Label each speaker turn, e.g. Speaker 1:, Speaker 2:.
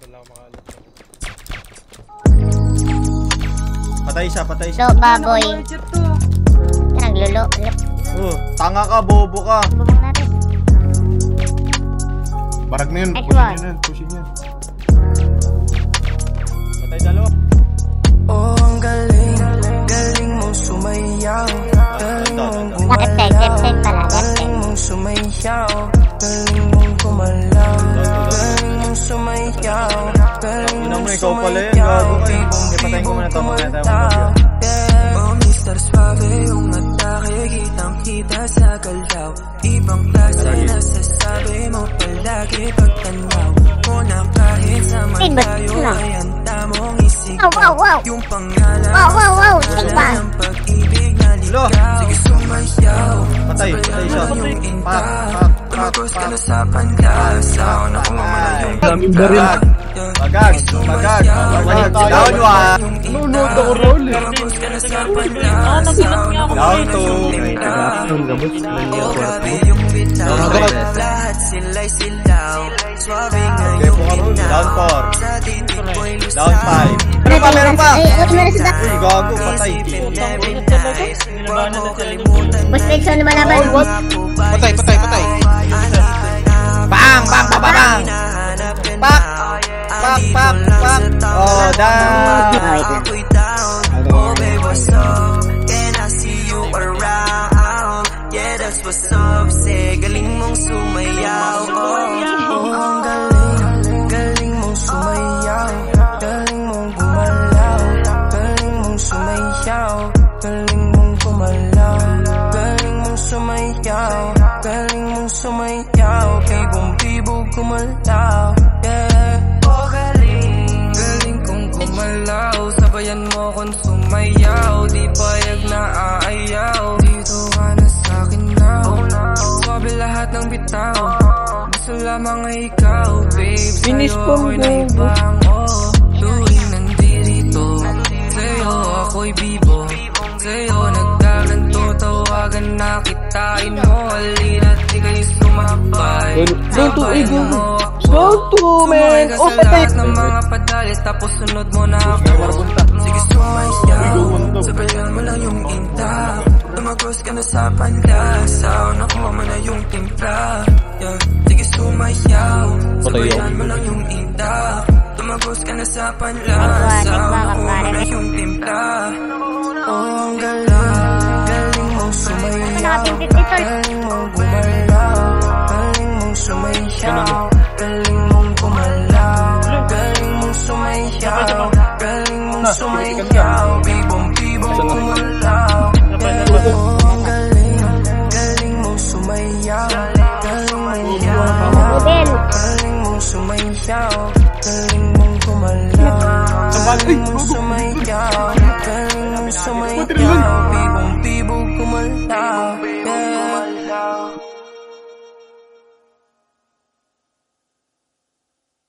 Speaker 1: lang makalit.
Speaker 2: Patay siya.
Speaker 3: Lo, baboy. Naglulo.
Speaker 2: Tanga ka, bobo ka.
Speaker 3: Bubong natin.
Speaker 4: Barag na yun, push yun.
Speaker 2: Patay dalawa.
Speaker 5: Oh, ang galing mong sumayaw. Galing mong
Speaker 3: Bakit tag? Tag pala.
Speaker 5: galing mong sumayaw. Galing mong gumalaw. Galing mong sumayaw. Galing mong sumayaw.
Speaker 2: Ipatayin ko muna ito. Magkaya tayo
Speaker 5: Oh, Mr. Suave, yung atake, kitang-kita sa galaw. Ibang klase na sasabi mo palagi pagtanaw mo na kahit sama tayo ay handa mong isigaw. Yung pangalan wala ng pag-ibig na ligaw. Sige sumayaw,
Speaker 2: Patay siya.
Speaker 5: Tumagos ka na sa pandasaw na kung mamala yung
Speaker 2: Bagag. Down one.
Speaker 4: Nunod ako, Raul eh.
Speaker 5: Tumagos ka na sa pandasaw na kung
Speaker 2: Down two.
Speaker 5: oh, grabe yung bitaw. Lahat sila'y silaw. Suabe ngayong bitaw.
Speaker 2: Down four.
Speaker 5: Sa titig ko'y lusaw.
Speaker 2: Down five. Meron pa.
Speaker 3: Ay,
Speaker 2: Uy, gago. Patay.
Speaker 3: Boss Benson, lumalaban.
Speaker 4: Patay.
Speaker 2: Bang! Pak! Oh, down.
Speaker 3: Wait lang.
Speaker 5: Oh, babe, what's up? Can I see you around? Yeah, that's what's up. Say, galing mong sumayaw. Oh, ang galing mong sumayaw. Galing mong gumalaw. Galing mong sumayaw. Galing mong gumalaw. Galing mong sumayaw. Galing mong sumayaw. Bibong-bibog gumalaw. Yeah. Oh, galing kong gumalaw. Sabayan mo kung sumayaw. Di payag na aayaw. Dito ka na sa'kin now. Swabe lahat ng bitaw. Gusto lamang ay ikaw, babe. Sa'yo ako'y naibang. Tuwing nandirito. Sa'yo ako'y bibo. Sa'yo nagdaganto. Tawagan na kitain mo. Halina't di kayo sumabay. Sabayan mo ako.
Speaker 4: Man! Oh, patay!
Speaker 5: Ng mga padali tapos sunod mo na ako. Sige sumayaw, sabayan mo lang yung inta. Tumagos ka na sa pandasaw, nakuha mo na yung timpla. Sige sumayaw, sabayan mo lang yung inta. Tumagos ka na sa pandasaw, nakuha mo na yung timpla. Oh, ang galing mong sumayaw. Galing mong gumalaw. Galing mong sumayaw. Galing mong gumalaw. Galing mong sumayaw. Galing mong sumayaw. Bibong-bibong gumalaw. Oh, ang galing mong sumayaw. Galing mong gumalaw. Galing mong sumayaw. Galing mong gumalaw. Galing mong sumayaw. Galing mong sumayaw.